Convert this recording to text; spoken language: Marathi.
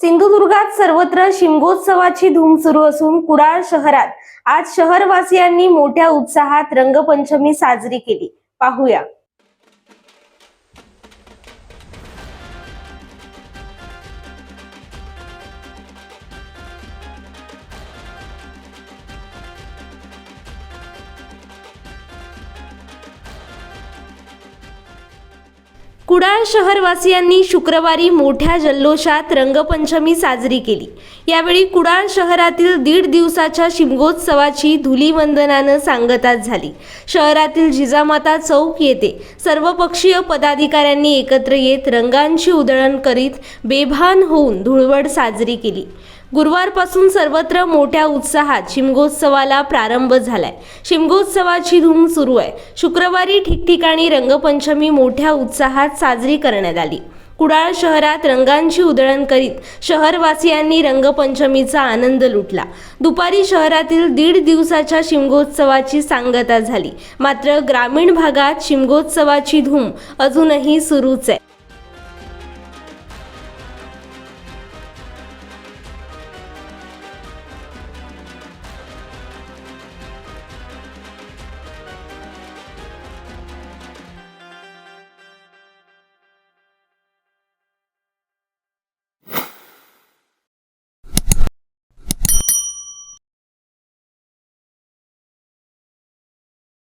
सिंधुदुर्गात सर्वत्र शिमगोत्सवाची धूम सुरू असून कुडाळ शहरात आज शहरवासियांनी मोठ्या उत्साहात रंगपंचमी साजरी केली। पाहूया। कुडाळ शहरवासियांनी शुक्रवारी मोठ्या जल्लोषात रंगपंचमी साजरी केली। यावेळी कुडाळ शहरातील 1.5 दिवसाच्या शिमगोत्सवाची धुलीवंदनानं सांगता झाली। शहरातील जिजामाता चौक येथे सर्वपक्षीय पदाधिकाऱ्यांनी एकत्र येत रंगांची उधळण करीत बेभान होऊन धुळवड साजरी केली। गुरुवारपासून सर्वत्र मोठ्या उत्साहात शिमगोत्सवाला प्रारंभ झालाय। शिमगोत्सवाची धूम सुरू आहे। शुक्रवारी ठिकठिकाणी रंगपंचमी मोठ्या उत्साहात साजरी करण्यात आली। कुडाळ शहरात रंगांची उधळण करीत शहरवासियांनी रंगपंचमीचा आनंद लुटला। दुपारी शहरातील 1.5 दिवसाच्या शिमगोत्सवाची सांगता झाली। मात्र ग्रामीण भागात शिमगोत्सवाची धूम अजूनही सुरूच आहे।